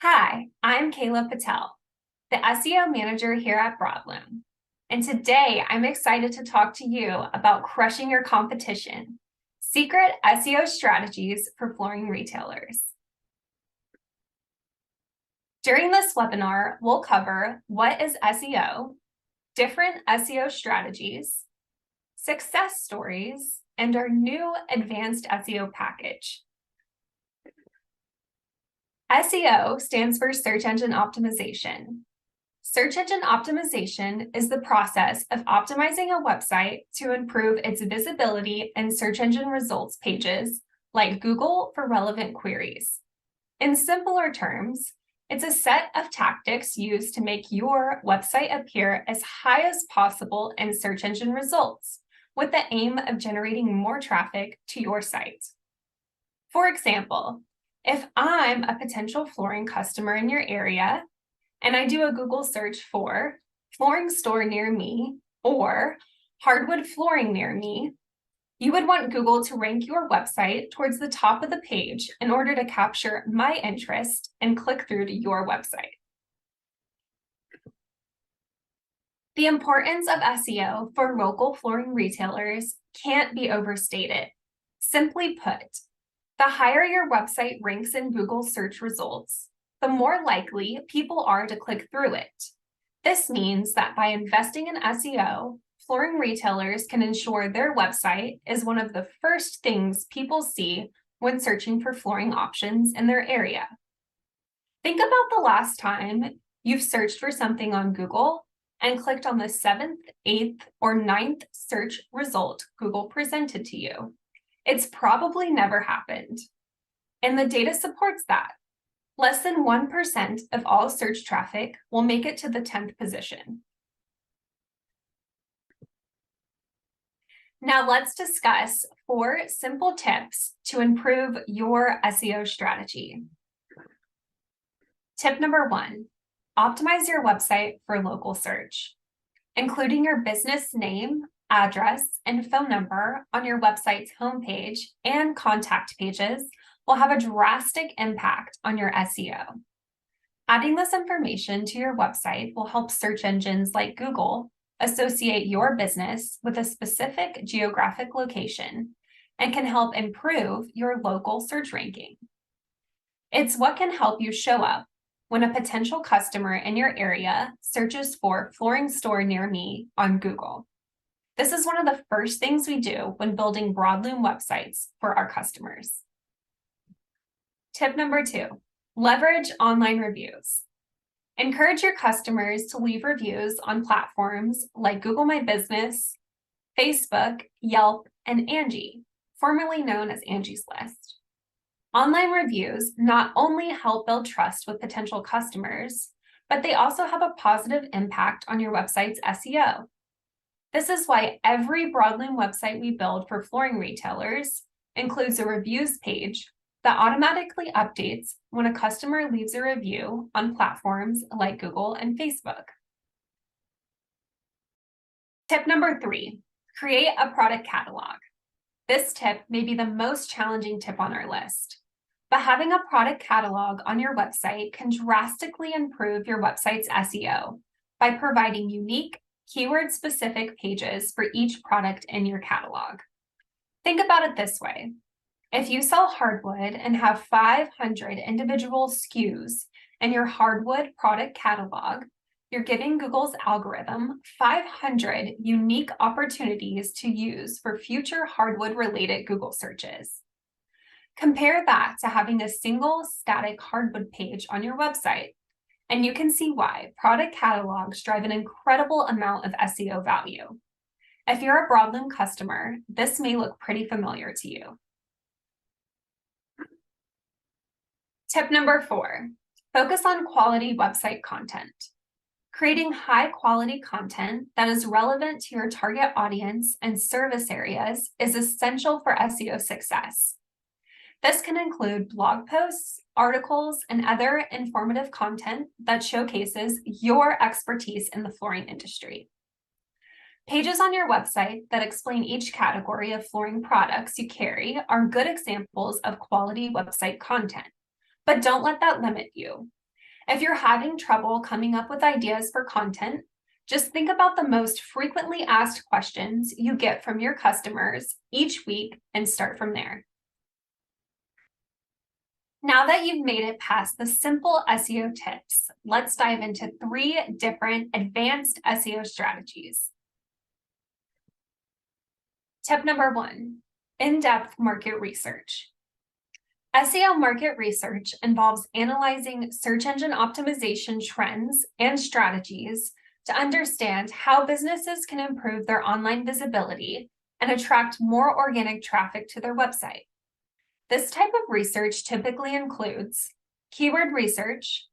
Hi, I'm Kayla Patel, the SEO manager here at Broadloom. And today I'm excited to talk to you about crushing your competition, secret SEO strategies for flooring retailers. During this webinar, we'll cover what is SEO, different SEO strategies, success stories, and our new advanced SEO package. SEO stands for search engine optimization. Search engine optimization is the process of optimizing a website to improve its visibility in search engine results pages like Google for relevant queries. In simpler terms, it's a set of tactics used to make your website appear as high as possible in search engine results, with the aim of generating more traffic to your site. For example, if I'm a potential flooring customer in your area, and I do a Google search for flooring store near me or hardwood flooring near me, you would want Google to rank your website towards the top of the page in order to capture my interest and click through to your website. The importance of SEO for local flooring retailers can't be overstated. Simply put, the higher your website ranks in Google search results, the more likely people are to click through it. This means that by investing in SEO, flooring retailers can ensure their website is one of the first things people see when searching for flooring options in their area. Think about the last time you've searched for something on Google and clicked on the 7th, 8th, or 9th search result Google presented to you. It's probably never happened. And the data supports that. Less than 1% of all search traffic will make it to the 10th position. Now let's discuss 4 simple tips to improve your SEO strategy. Tip number 1, optimize your website for local search. Including your business name, address, and phone number on your website's homepage and contact pages will have a drastic impact on your SEO. Adding this information to your website will help search engines like Google associate your business with a specific geographic location and can help improve your local search ranking. It's what can help you show up when a potential customer in your area searches for flooring store near me on Google. This is one of the first things we do when building Broadloom websites for our customers. Tip number 2, leverage online reviews. Encourage your customers to leave reviews on platforms like Google My Business, Facebook, Yelp, and Angie, formerly known as Angie's List. Online reviews not only help build trust with potential customers, but they also have a positive impact on your website's SEO. This is why every Broadloom website we build for flooring retailers includes a reviews page that automatically updates when a customer leaves a review on platforms like Google and Facebook. Tip number 3, create a product catalog. This tip may be the most challenging tip on our list, but having a product catalog on your website can drastically improve your website's SEO by providing unique, keyword-specific pages for each product in your catalog. Think about it this way. If you sell hardwood and have 500 individual SKUs in your hardwood product catalog, you're giving Google's algorithm 500 unique opportunities to use for future hardwood-related Google searches. Compare that to having a single static hardwood page on your website, and you can see why product catalogs drive an incredible amount of SEO value. If you're a Broadloom customer, this may look pretty familiar to you. Tip number 4, focus on quality website content. Creating high-quality content that is relevant to your target audience and service areas is essential for SEO success. This can include blog posts, articles, and other informative content that showcases your expertise in the flooring industry. Pages on your website that explain each category of flooring products you carry are good examples of quality website content. But don't let that limit you. If you're having trouble coming up with ideas for content, just think about the most frequently asked questions you get from your customers each week and start from there. Now that you've made it past the simple SEO tips, let's dive into 3 different advanced SEO strategies. Tip number 1, in-depth market research. SEO market research involves analyzing search engine optimization trends and strategies to understand how businesses can improve their online visibility and attract more organic traffic to their website. This type of research typically includes keyword research,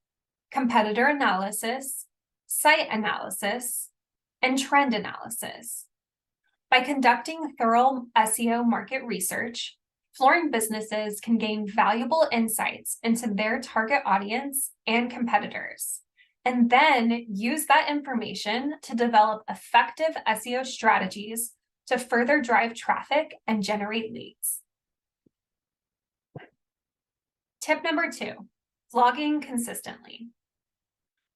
competitor analysis, site analysis, and trend analysis. By conducting thorough SEO market research, flooring businesses can gain valuable insights into their target audience and competitors, and then use that information to develop effective SEO strategies to further drive traffic and generate leads. Tip number 2, vlogging consistently.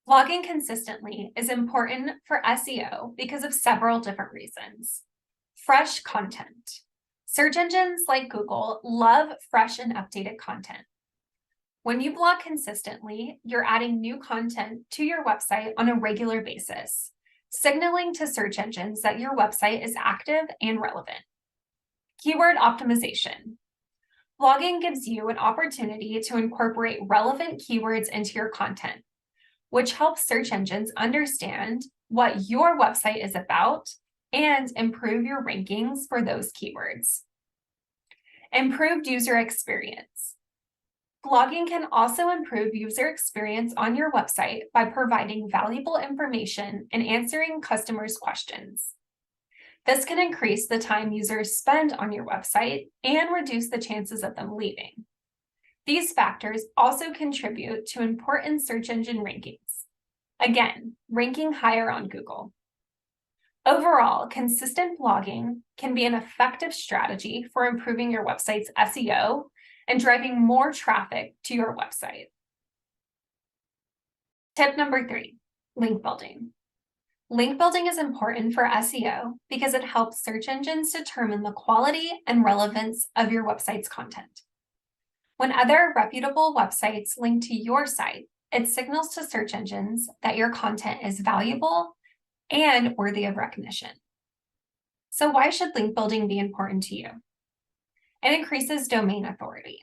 Vlogging consistently is important for SEO because of several different reasons. Fresh content. Search engines like Google love fresh and updated content. When you blog consistently, you're adding new content to your website on a regular basis, signaling to search engines that your website is active and relevant. Keyword optimization. Blogging gives you an opportunity to incorporate relevant keywords into your content, which helps search engines understand what your website is about and improve your rankings for those keywords. Improved user experience. Blogging can also improve user experience on your website by providing valuable information and answering customers' questions. This can increase the time users spend on your website and reduce the chances of them leaving. These factors also contribute to important search engine rankings. Again, ranking higher on Google. Overall, consistent blogging can be an effective strategy for improving your website's SEO and driving more traffic to your website. Tip number 3, link building. Link building is important for SEO because it helps search engines determine the quality and relevance of your website's content. When other reputable websites link to your site, it signals to search engines that your content is valuable and worthy of recognition. So why should link building be important to you? It increases domain authority.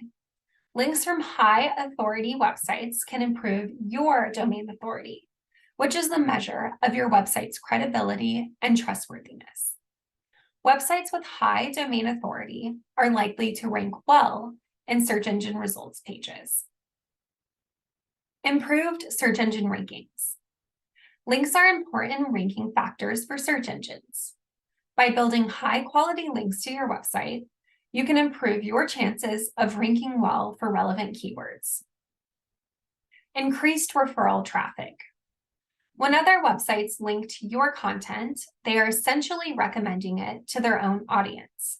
Links from high authority websites can improve your domain authority, which is the measure of your website's credibility and trustworthiness. Websites with high domain authority are likely to rank well in search engine results pages. Improved search engine rankings. Links are important ranking factors for search engines. By building high-quality links to your website, you can improve your chances of ranking well for relevant keywords. Increased referral traffic. When other websites link to your content, they are essentially recommending it to their own audience.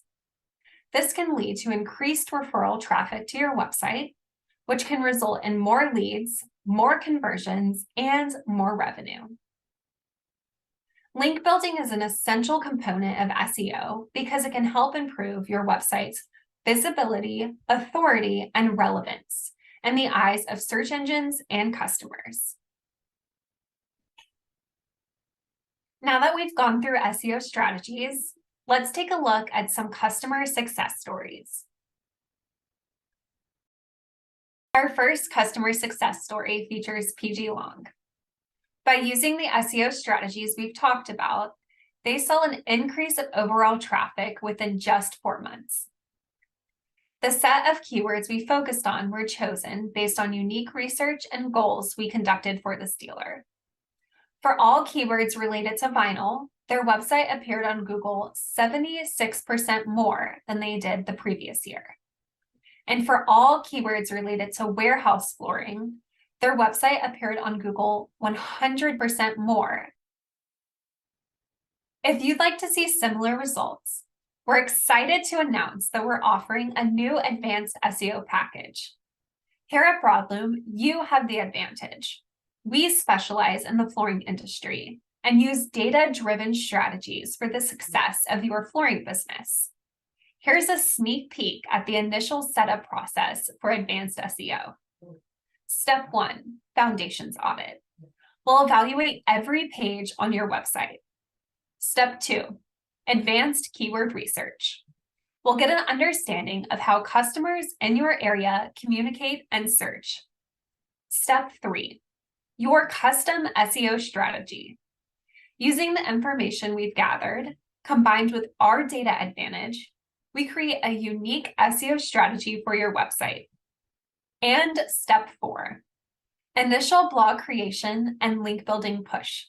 This can lead to increased referral traffic to your website, which can result in more leads, more conversions, and more revenue. Link building is an essential component of SEO because it can help improve your website's visibility, authority, and relevance in the eyes of search engines and customers. Now that we've gone through SEO strategies, let's take a look at some customer success stories. Our first customer success story features PG Long. By using the SEO strategies we've talked about, they saw an increase of overall traffic within just 4 months. The set of keywords we focused on were chosen based on unique research and goals we conducted for this dealer. For all keywords related to vinyl, their website appeared on Google 76% more than they did the previous year. And for all keywords related to warehouse flooring, their website appeared on Google 100% more. If you'd like to see similar results, we're excited to announce that we're offering a new advanced SEO package. Here at Broadloom, you have the advantage. We specialize in the flooring industry and use data-driven strategies for the success of your flooring business. Here's a sneak peek at the initial setup process for advanced SEO. Step 1, Foundations Audit. We'll evaluate every page on your website. Step 2, Advanced Keyword Research. We'll get an understanding of how customers in your area communicate and search. Step 3, your custom SEO strategy. Using the information we've gathered, combined with our data advantage, we create a unique SEO strategy for your website. And step 4, initial blog creation and link building push.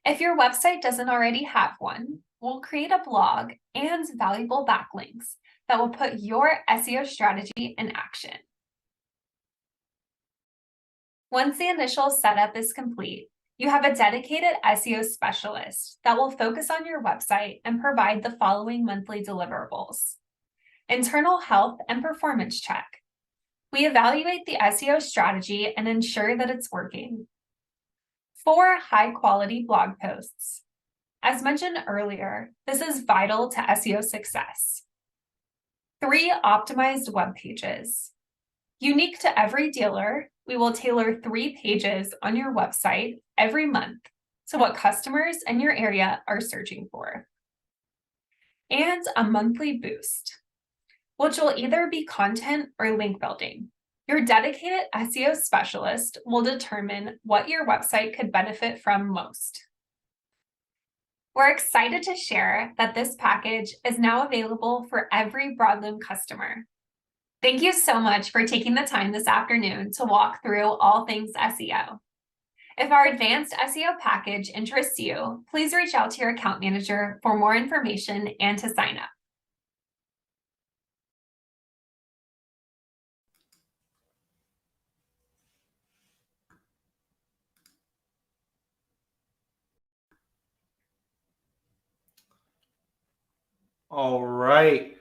If your website doesn't already have one, we'll create a blog and valuable backlinks that will put your SEO strategy in action. Once the initial setup is complete, you have a dedicated SEO specialist that will focus on your website and provide the following monthly deliverables. Internal health and performance check. We evaluate the SEO strategy and ensure that it's working. 4 high-quality blog posts. As mentioned earlier, this is vital to SEO success. 3 optimized web pages. Unique to every dealer, we will tailor 3 pages on your website every month to what customers in your area are searching for. And a monthly boost, which will either be content or link building. Your dedicated SEO specialist will determine what your website could benefit from most. We're excited to share that this package is now available for every Broadloom customer. Thank you so much for taking the time this afternoon to walk through all things SEO. If our advanced SEO package interests you, please reach out to your account manager for more information and to sign up. All right.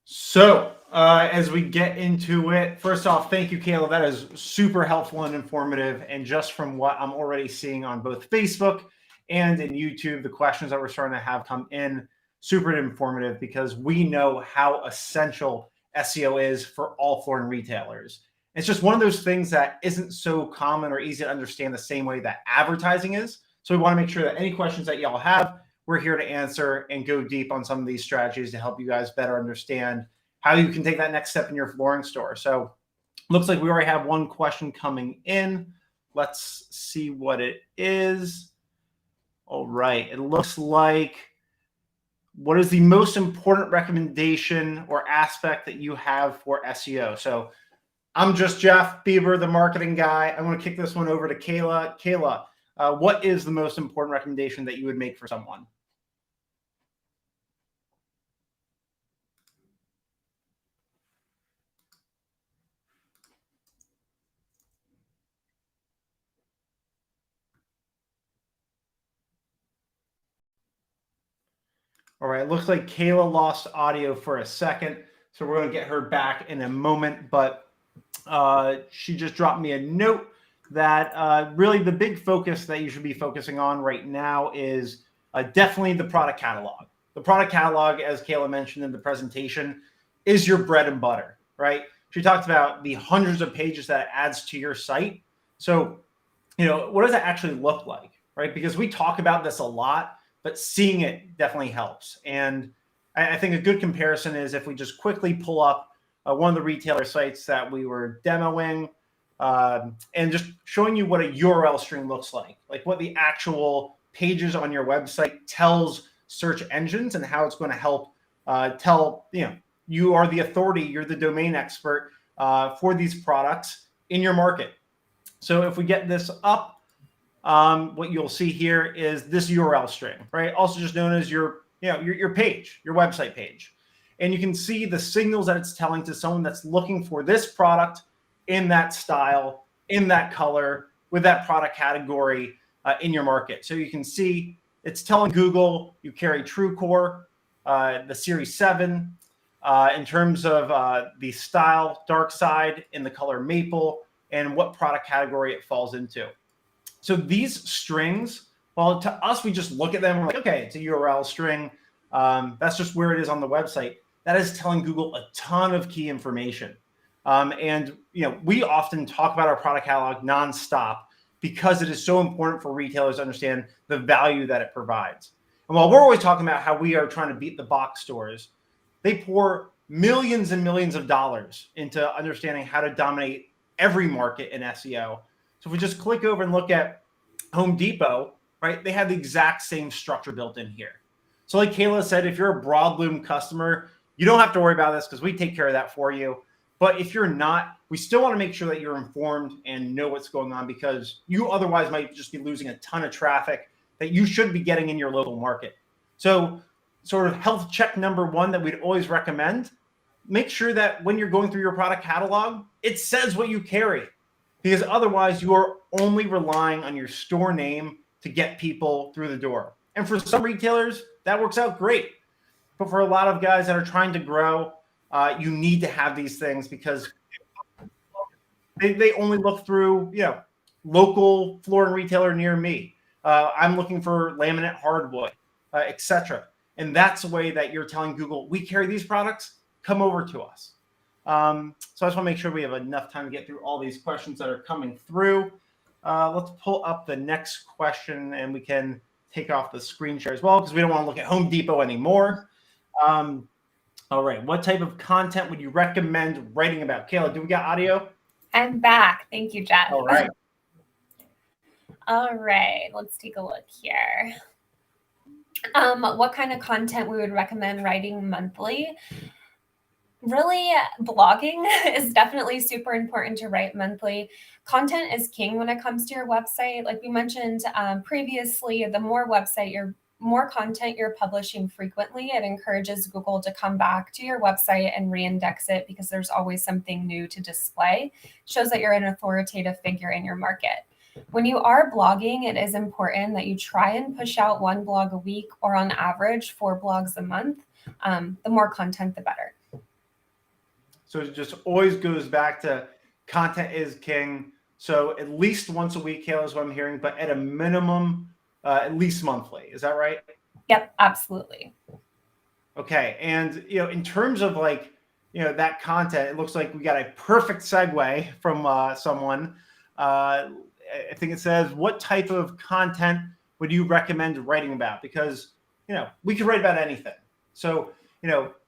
So as we get into it, first off, thank you, Kayla. That is super helpful and informative. And just from what I'm already seeing on both Facebook and in YouTube, the questions that we're starting to have come in, super informative because we know how essential SEO is for all flooring retailers. It's just one of those things that isn't so common or easy to understand the same way that advertising is. So we want to make sure that any questions that y'all have, we're here to answer and go deep on some of these strategies to help you guys better understand how you can take that next step in your flooring store. So looks like we already have one question coming in. Let's see what it is. All right. It looks like, what is the most important recommendation or aspect that you have for SEO? So I'm just Jeff Bieber, the marketing guy. I'm going to kick this one over to Kayla. Kayla, what is the most important recommendation that you would make for someone? All right, it looks like Kayla lost audio for a second, so we're going to get her back in a moment, but she just dropped me a note that really the big focus that you should be focusing on right now is definitely the product catalog. The product catalog, as Kayla mentioned in the presentation, is your bread and butter, right? She talked about the hundreds of pages that it adds to your site. So, you know, what does that actually look like, right? Because we talk about this a lot, but seeing it definitely helps. And I think a good comparison is if we just quickly pull up one of the retailer sites that we were demoing and just showing you what a URL string looks like what the actual pages on your website tells search engines and how it's going to help tell, you are the authority, you're the domain expert for these products in your market. So if we get this up, what you'll see here is this URL string, right? Also just known as your page, your website page. And you can see the signals that it's telling to someone that's looking for this product in that style, in that color, with that product category in your market. So you can see it's telling Google you carry TrueCore, the Series 7. in terms of the style, dark side, in the color maple, and what product category it falls into. So these strings, well, to us, we just look at them and we're like, okay, it's a URL string. That's just where it is on the website. That is telling Google a ton of key information. And we often talk about our product catalog nonstop because it is so important for retailers to understand the value that it provides. And while we're always talking about how we are trying to beat the box stores, they pour millions and millions of dollars into understanding how to dominate every market in SEO. So if we just click over and look at Home Depot, right, they have the exact same structure built in here. So like Kayla said, if you're a Broadloom customer, you don't have to worry about this because we take care of that for you. But if you're not, we still want to make sure that you're informed and know what's going on, because you otherwise might just be losing a ton of traffic that you should be getting in your local market. So sort of health check number one that we'd always recommend, make sure that when you're going through your product catalog, it says what you carry, because otherwise you are only relying on your store name to get people through the door. And for some retailers, that works out great. But for a lot of guys that are trying to grow, you need to have these things because they only look through, local flooring retailer near me. I'm looking for laminate hardwood, etc. And that's the way that you're telling Google, we carry these products, come over to us. So I just want to make sure we have enough time to get through all these questions that are coming through. Let's pull up the next question and we can take off the screen share as well, because we don't want to look at Home Depot anymore. All right. What type of content would you recommend writing about? Kayla, do we got audio? I'm back. Thank you, Jeff. All right. All right. Let's take a look here. What kind of content we would recommend writing monthly? Really, blogging is definitely super important to write monthly. Content is king when it comes to your website. Like we mentioned previously, the more content you're publishing frequently, it encourages Google to come back to your website and reindex it, because there's always something new to display. It shows that you're an authoritative figure in your market. When you are blogging, it is important that you try and push out 1 blog a week, or on average 4 blogs a month. The more content, the better. So it just always goes back to content is king. So at least once a week, Kayla, is what I'm hearing, but at a minimum, at least monthly. Is that right? Yep, absolutely. Okay. And, in terms of that content, it looks like we got a perfect segue from someone. I think it says, what type of content would you recommend writing about? Because, we can write about anything. So,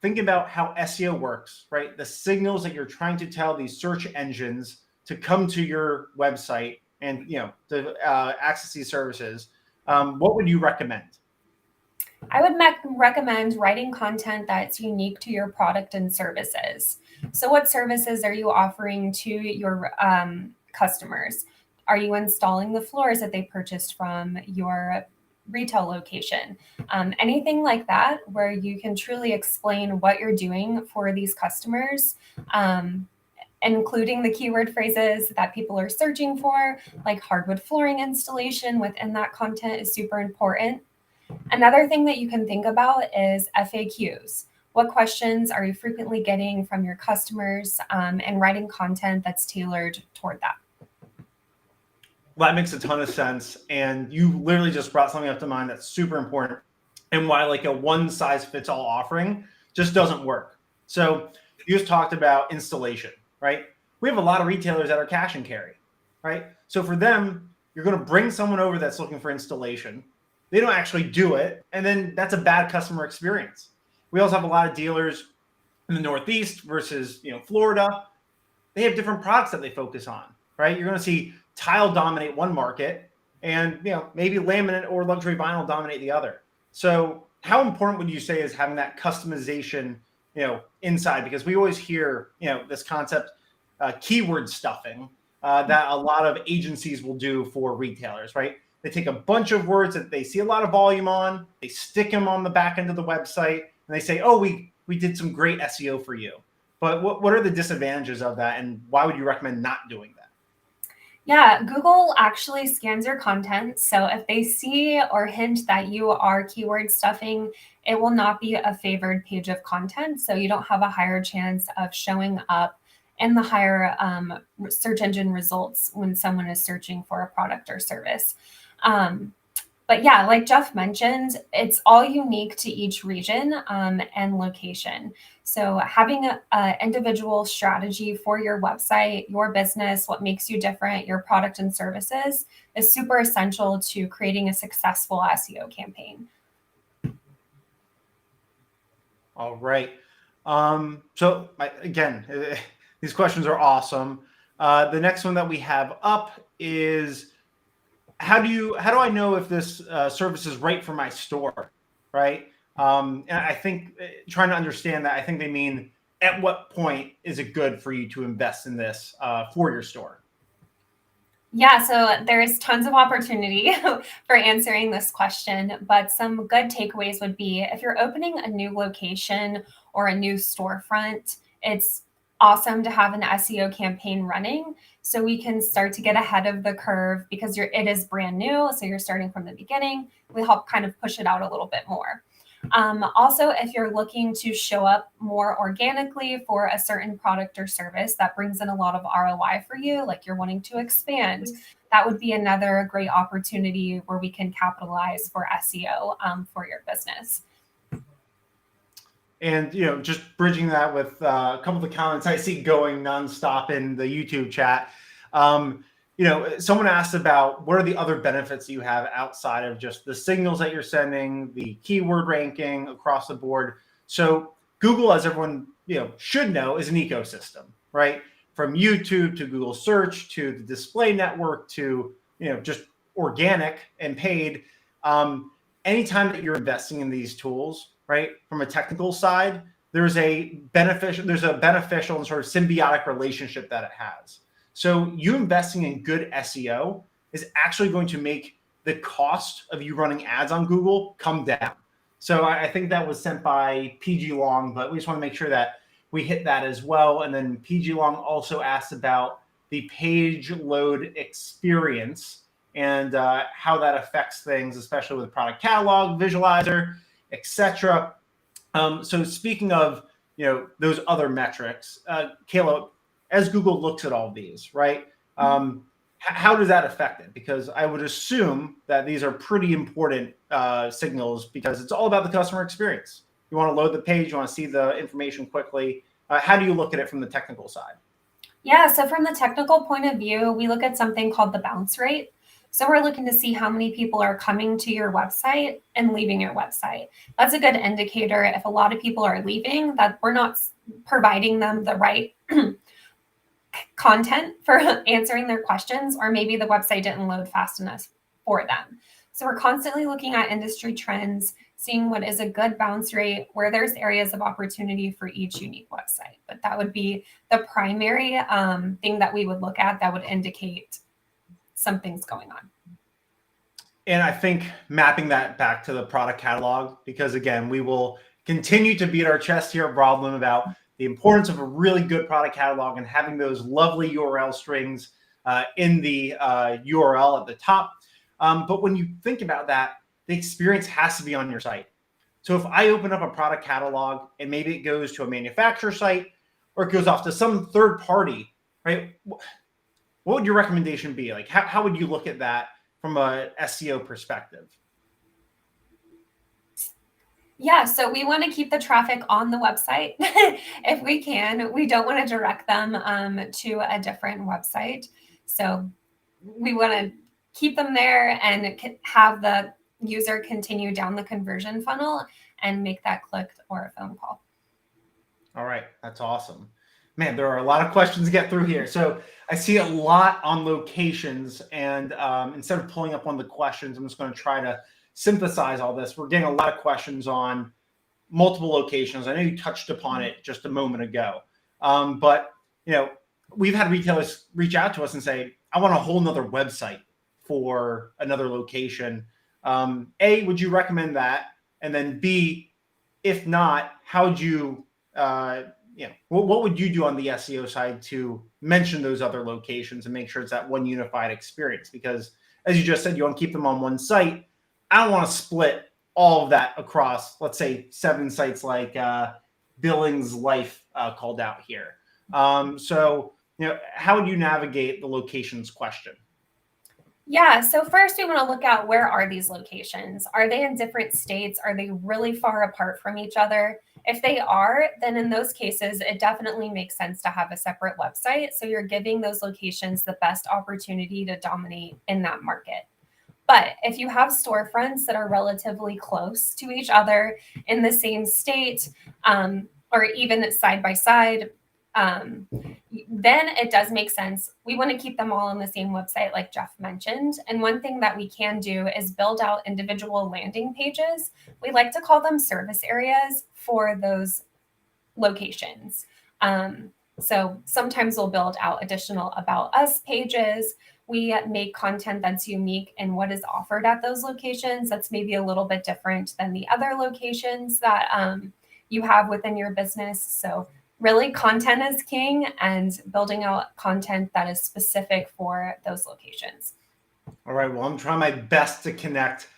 think about how SEO works, right? The signals that you're trying to tell these search engines to come to your website and, to access these services. What would you recommend? I would recommend writing content that's unique to your product and services. So what services are you offering to your customers? Are you installing the floors that they purchased from your retail location? Anything like that, where you can truly explain what you're doing for these customers, including the keyword phrases that people are searching for, like hardwood flooring installation within that content is super important. Another thing that you can think about is FAQs. What questions are you frequently getting from your customers, and writing content that's tailored toward that. Well, that makes a ton of sense. And you literally just brought something up to mind that's super important, and why a one size fits all offering just doesn't work. So you just talked about installation, right? We have a lot of retailers that are cash and carry, right? So for them, you're going to bring someone over that's looking for installation. They don't actually do it. And then that's a bad customer experience. We also have a lot of dealers in the Northeast versus, Florida. They have different products that they focus on, right? You're going to see tile dominate one market, and, maybe laminate or luxury vinyl dominate the other. So how important would you say is having that customization, inside? Because we always hear, this concept, keyword stuffing, that a lot of agencies will do for retailers, right? They take a bunch of words that they see a lot of volume on, they stick them on the back end of the website, and they say, oh, we did some great SEO for you. But what are the disadvantages of that, and why would you recommend not doing that? Yeah, Google actually scans your content. So if they see or hint that you are keyword stuffing, it will not be a favored page of content. So you don't have a higher chance of showing up in the higher search engine results when someone is searching for a product or service. Um, but yeah, like Jeff mentioned, it's all unique to each region and location. So having a individual strategy for your website, your business, what makes you different, your product and services is super essential to creating a successful SEO campaign. All right. Again, these questions are awesome. The next one that we have up is how do I know if this service is right for my store, right? And I think trying to understand that, I think they mean at what point is it good for you to invest in this for your store? Yeah, so there's tons of opportunity for answering this question, but some good takeaways would be if you're opening a new location or a new storefront, it's awesome to have an SEO campaign running so we can start to get ahead of the curve because it is brand new, so you're starting from the beginning. We help kind of push it out a little bit more. Also, if you're looking to show up more organically for a certain product or service that brings in a lot of ROI for you, like you're wanting to expand, that would be another great opportunity where we can capitalize for SEO for your business. And just bridging that with a couple of the comments I see going nonstop in the YouTube chat. Someone asked about what are the other benefits you have outside of just the signals that you're sending, the keyword ranking across the board. So Google, as everyone should know, is an ecosystem, right? From YouTube to Google Search to the display network to just organic and paid. Anytime that you're investing in these tools, right, from a technical side, there's a beneficial and sort of symbiotic relationship that it has. So you investing in good SEO is actually going to make the cost of you running ads on Google come down. So I think that was sent by PG Long, but we just want to make sure that we hit that as well. And then PG Long also asked about the page load experience and how that affects things, especially with product catalog, visualizer, etc. So speaking of those other metrics, Kayla, as Google looks at all these, right? How does that affect it? Because I would assume that these are pretty important signals because it's all about the customer experience. You want to load the page, you want to see the information quickly. How do you look at it from the technical side? Yeah, so from the technical point of view, we look at something called the bounce rate. So we're looking to see how many people are coming to your website and leaving your website. That's a good indicator. If a lot of people are leaving, that we're not providing them the right content for answering their questions, or maybe the website didn't load fast enough for them. So we're constantly looking at industry trends, seeing what is a good bounce rate, where there's areas of opportunity for each unique website. But that would be the primary thing that we would look at that would indicate something's going on. And I think mapping that back to the product catalog, because again, we will continue to beat our chest here at Broadland about the importance of a really good product catalog and having those lovely URL strings in the URL at the top. But when you think about that, the experience has to be on your site. So if I open up a product catalog and maybe it goes to a manufacturer site or it goes off to some third party, right? What would your recommendation be? Like, how would you look at that from a SEO perspective? Yeah, so we want to keep the traffic on the website if we can. We don't want to direct them to a different website. So we want to keep them there and have the user continue down the conversion funnel and make that click or a phone call. All right, that's awesome. Man, there are a lot of questions to get through here. So I see a lot on locations, and instead of pulling up one of the questions, I'm just going to try to synthesize all this. We're getting a lot of questions on multiple locations. I know you touched upon it just a moment ago, but we've had retailers reach out to us and say, I want a whole nother website for another location. A, would you recommend that? And then B, if not, how would you what would you do on the SEO side to mention those other locations and make sure it's that one unified experience? Because as you just said, you want to keep them on one site. I don't want to split all of that across, let's say, 7 sites like Billings Life called out here. So, how would you navigate the locations question? Yeah, so first we want to look at, where are these locations? Are they in different states? Are they really far apart from each other? If they are, then in those cases, it definitely makes sense to have a separate website. So you're giving those locations the best opportunity to dominate in that market. But if you have storefronts that are relatively close to each other in the same state, or even side by side, then it does make sense. We want to keep them all on the same website, like Jeff mentioned. And one thing that we can do is build out individual landing pages. We like to call them service areas for those locations. So sometimes we'll build out additional about us pages. We make content that's unique in what is offered at those locations. That's maybe a little bit different than the other locations that you have within your business. So really, content is king, and building out content that is specific for those locations. All right. Well, I'm trying my best to connect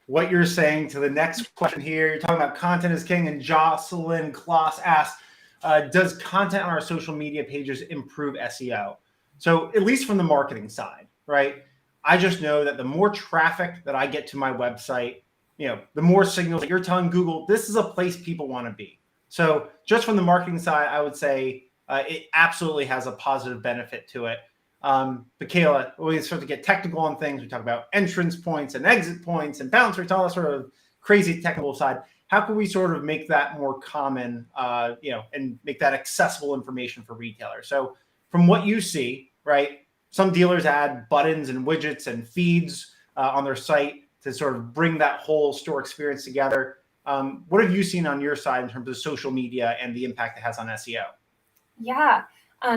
what you're saying to the next question here. You're talking about content is king, and Jocelyn Kloss asked, does content on our social media pages improve SEO? So at least from the marketing side, right? I just know that the more traffic that I get to my website, the more signals that you're telling Google, this is a place people want to be. So just from the marketing side, I would say it absolutely has a positive benefit to it. But Kayla, we start to get technical on things. We talk about entrance points and exit points and bounce rates, all that sort of crazy technical side. How can we sort of make that more common, and make that accessible information for retailers? So from what you see, right, some dealers add buttons and widgets and feeds on their site to sort of bring that whole store experience together. What have you seen on your side in terms of social media and the impact it has on SEO? Yeah,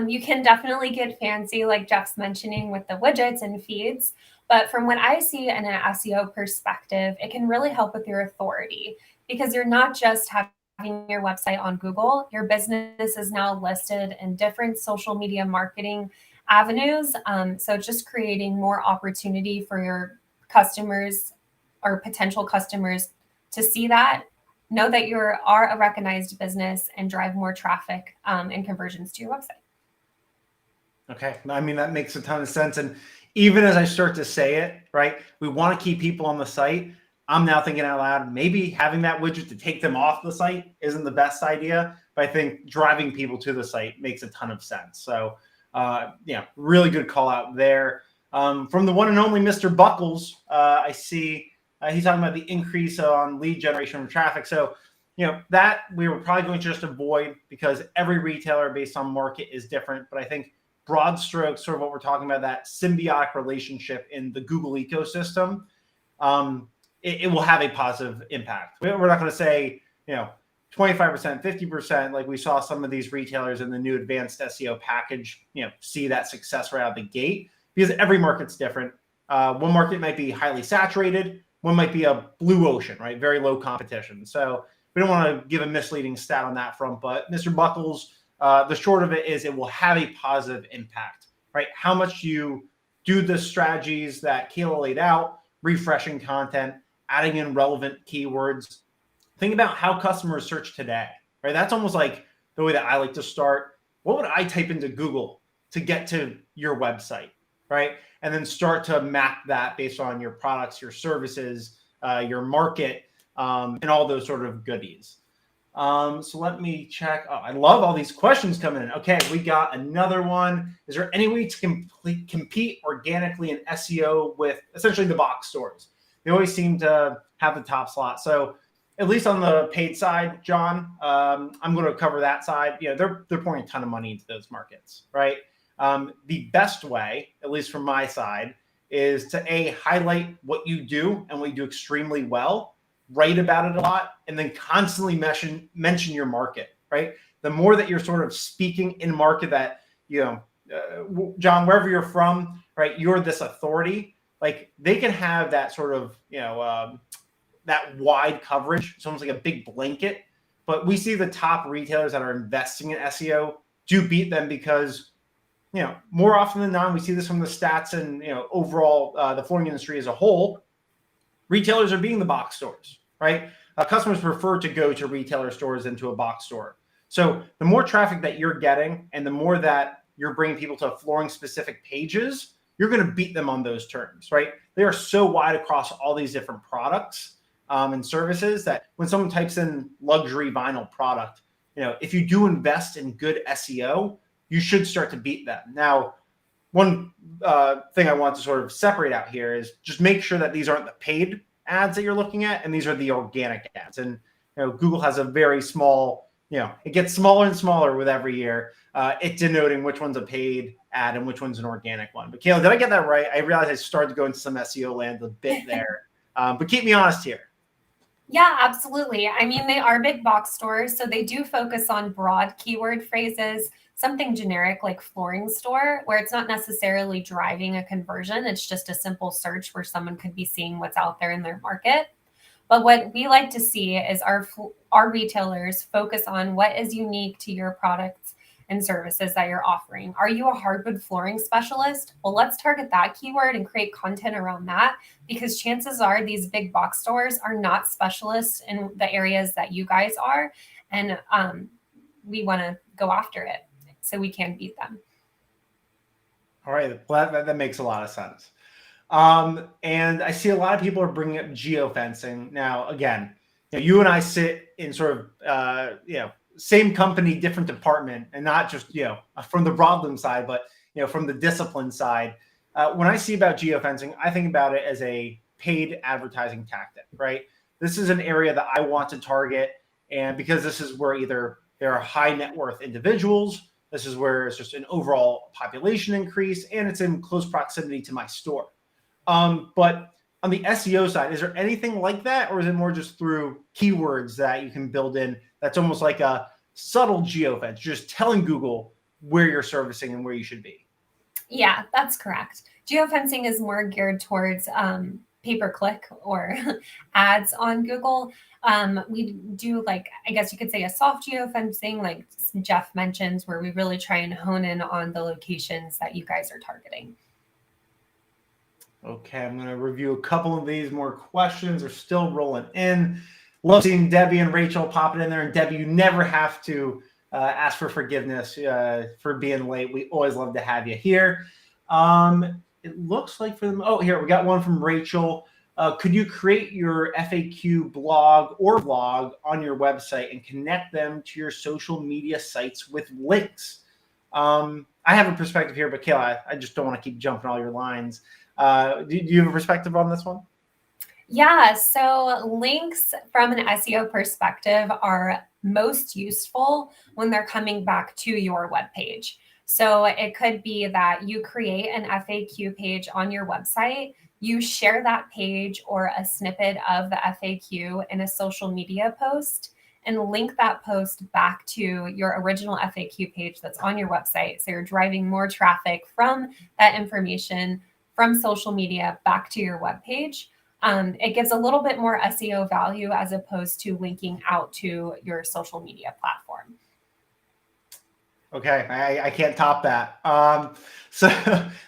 you can definitely get fancy, like Jeff's mentioning, with the widgets and feeds. But from what I see in an SEO perspective, it can really help with your authority, because you're not just having your website on Google. Your business is now listed in different social media marketing avenues. So just creating more opportunity for your customers or potential customers to see that, know that you are a recognized business, and drive more traffic and conversions to your website. Okay. I mean, that makes a ton of sense. And even as I start to say it, right, we want to keep people on the site. I'm now thinking out loud, maybe having that widget to take them off the site isn't the best idea, but I think driving people to the site makes a ton of sense. So, really good call out there. From the one and only Mr. Buckles, I see he's talking about the increase on lead generation from traffic. So, that we were probably going to just avoid, because every retailer based on market is different. But I think broad strokes, sort of what we're talking about, that symbiotic relationship in the Google ecosystem, it will have a positive impact. We're not going to say, 25%, 50%, like we saw some of these retailers in the new advanced SEO package, see that success right out of the gate, because every market's different. One market might be highly saturated. One might be a blue ocean, right? Very low competition. So we don't want to give a misleading stat on that front. But Mr. Buckles, the short of it is it will have a positive impact, right? How much you do the strategies that Kayla laid out, refreshing content, adding in relevant keywords. Think about how customers search today, right? That's almost like the way that I like to start. What would I type into Google to get to your website, right? And then start to map that based on your products, your services, your market, and all those sort of goodies. So let me check. Oh, I love all these questions coming in. Okay, we got another one. Is there any way to compete organically in SEO with essentially the box stores? They always seem to have the top slot. So at least on the paid side, John, I'm going to cover that side. They're pouring a ton of money into those markets, right? The best way, at least from my side, is to highlight what you do and what you do extremely well, write about it a lot, and then constantly mention your market, right? The more that you're sort of speaking in market that, John, wherever you're from, right, you're this authority, like they can have that sort of, that wide coverage. It's almost like a big blanket, but we see the top retailers that are investing in SEO do beat them because, more often than not, we see this from the stats and, overall the flooring industry as a whole, retailers are being the box stores, right? Customers prefer to go to retailer stores than to a box store. So the more traffic that you're getting and the more that you're bringing people to flooring specific pages, you're going to beat them on those terms, right? They are so wide across all these different products and services that when someone types in luxury vinyl product, if you do invest in good SEO, you should start to beat them. Now, one thing I want to sort of separate out here is just make sure that these aren't the paid ads that you're looking at, and these are the organic ads. And Google has a very small, it gets smaller and smaller with every year. It denoting which one's a paid ad and which one's an organic one. But Kayla, did I get that right? I realized I started to go into some SEO land a bit there, but keep me honest here. Yeah, absolutely. I mean, they are big box stores, so they do focus on broad keyword phrases, something generic like flooring store, where it's not necessarily driving a conversion. It's just a simple search where someone could be seeing what's out there in their market. But what we like to see is our retailers focus on what is unique to your products and services that you're offering. Are you a hardwood flooring specialist? Well, let's target that keyword and create content around that, because chances are these big box stores are not specialists in the areas that you guys are. And we want to go after it so we can beat them. All right, well, that makes a lot of sense. And I see a lot of people are bringing up geofencing. Now, again, you and I sit in sort of, same company, different department, and not just, from the problem side, but, from the discipline side. When I see about geofencing, I think about it as a paid advertising tactic, right? This is an area that I want to target. And because this is where either there are high net worth individuals, this is where it's just an overall population increase, and it's in close proximity to my store. But on the SEO side, is there anything like that, or is it more just through keywords that you can build in that's almost like a subtle geofence, just telling Google where you're servicing and where you should be? Yeah, that's correct. Geofencing is more geared towards pay-per-click or ads on Google. We do, like, I guess you could say, a soft geofencing, like Jeff mentions, where we really try and hone in on the locations that you guys are targeting. Okay, I'm going to review a couple of these more questions. Are still rolling in. Love seeing Debbie and Rachel popping in there. And Debbie, you never have to ask for forgiveness for being late. We always love to have you here. It looks like for them. Oh, here we got one from Rachel. Could you create your FAQ blog or vlog on your website and connect them to your social media sites with links? I have a perspective here, but Kayla, I just don't want to keep jumping all your lines. Do you have a perspective on this one? Yeah, so links from an SEO perspective are most useful when they're coming back to your webpage. So it could be that you create an FAQ page on your website, you share that page or a snippet of the FAQ in a social media post, and link that post back to your original FAQ page that's on your website. So you're driving more traffic from that information from social media back to your webpage. It gives a little bit more SEO value as opposed to linking out to your social media platform. Okay, I can't top that. So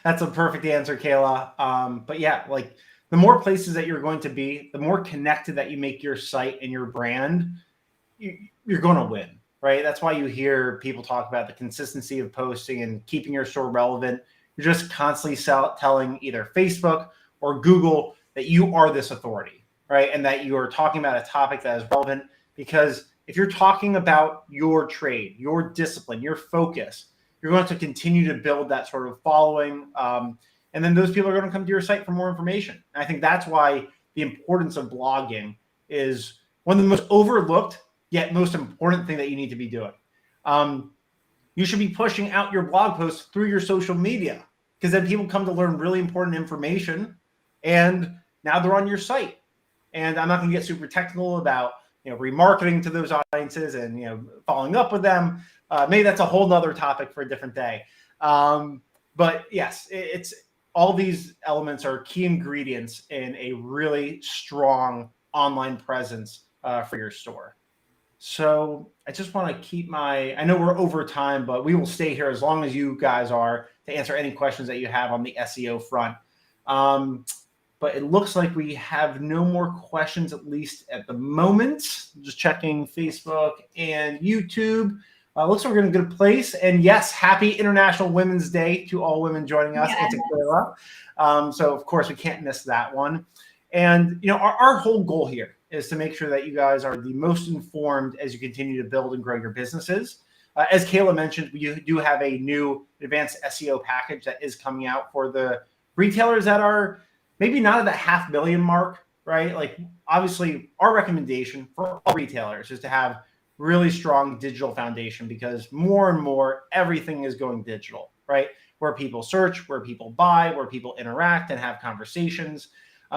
that's a perfect answer, Kayla. But yeah, like the more places that you're going to be, the more connected that you make your site and your brand, you're going to win, right? That's why you hear people talk about the consistency of posting and keeping your store relevant. You're just constantly telling either Facebook or Google that you are this authority, right? And that you are talking about a topic that is relevant, because if you're talking about your trade, your discipline, your focus, you're going to continue to build that sort of following. And then those people are going to come to your site for more information. And I think that's why the importance of blogging is one of the most overlooked yet most important thing that you need to be doing. You should be pushing out your blog posts through your social media, because then people come to learn really important information, and now they're on your site. And I'm not going to get super technical about remarketing to those audiences and following up with them. Maybe that's a whole nother topic for a different day. But yes, it's all these elements are key ingredients in a really strong online presence for your store. So I just want to keep I know we're over time, but we will stay here as long as you guys are to answer any questions that you have on the SEO front. But it looks like we have no more questions, at least at the moment. Just checking Facebook and YouTube. Looks like we're in a good place. And yes, happy International Women's Day to all women joining us and to Kayla. So of course we can't miss that one. And our whole goal here is to make sure that you guys are the most informed as you continue to build and grow your businesses. As Kayla mentioned, we do have a new advanced SEO package that is coming out for the retailers that are maybe not at the 500,000 mark, right? Like obviously our recommendation for all retailers is to have really strong digital foundation, because more and more everything is going digital, right? Where people search, where people buy, where people interact and have conversations.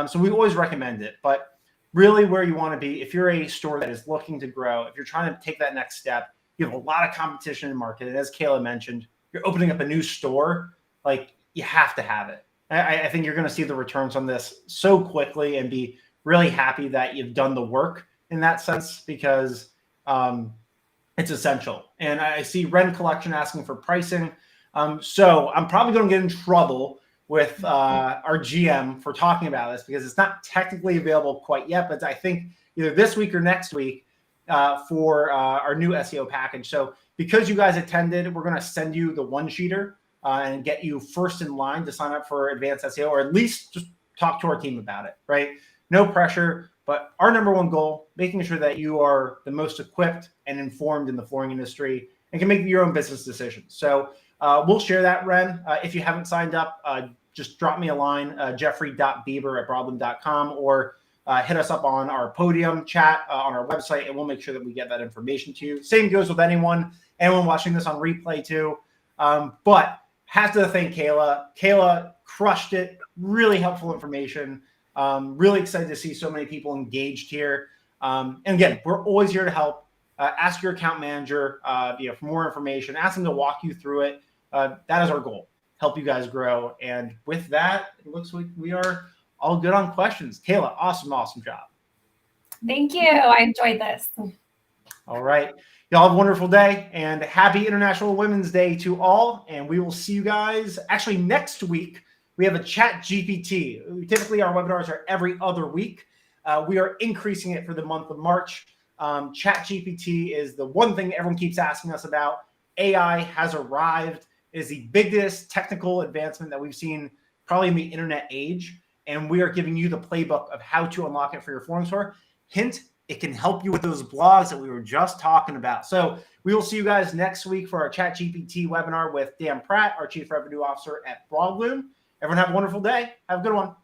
So we always recommend it, but really where you want to be, if you're a store that is looking to grow, if you're trying to take that next step, you have a lot of competition in the market. And as Kayla mentioned, you're opening up a new store, like you have to have it. I think you're going to see the returns on this so quickly and be really happy that you've done the work in that sense, because it's essential. And I see Ren Collection asking for pricing. So I'm probably going to get in trouble with our GM for talking about this, because it's not technically available quite yet, but I think either this week or next week for our new SEO package. So because you guys attended, we're going to send you the one-sheeter and get you first in line to sign up for advanced SEO, or at least just talk to our team about it, right? No pressure, but our number one goal, making sure that you are the most equipped and informed in the flooring industry and can make your own business decisions. So we'll share that, Ren. If you haven't signed up, just drop me a line, jeffrey.bieber@broadland.com, or hit us up on our podium chat on our website, and we'll make sure that we get that information to you. Same goes with anyone watching this on replay too. But have to thank Kayla. Kayla crushed it. Really helpful information. Really excited to see so many people engaged here. And again, we're always here to help. Ask your account manager for more information. Ask them to walk you through it. That is our goal. Help you guys grow. And with that, it looks like we are all good on questions. Kayla, awesome job. Thank you. I enjoyed this. All right. Y'all have a wonderful day, and happy International Women's Day to all. And we will see you guys actually next week. We have a Chat GPT. Typically, our webinars are every other week. We are increasing it for the month of March. Chat GPT is the one thing everyone keeps asking us about. AI has arrived. It is the biggest technical advancement that we've seen probably in the internet age. And we are giving you the playbook of how to unlock it for your flooring store. Hint, it can help you with those blogs that we were just talking about. So we will see you guys next week for our Chat GPT webinar with Dan Pratt, our Chief Revenue Officer at Broadloom. Everyone have a wonderful day. Have a good one.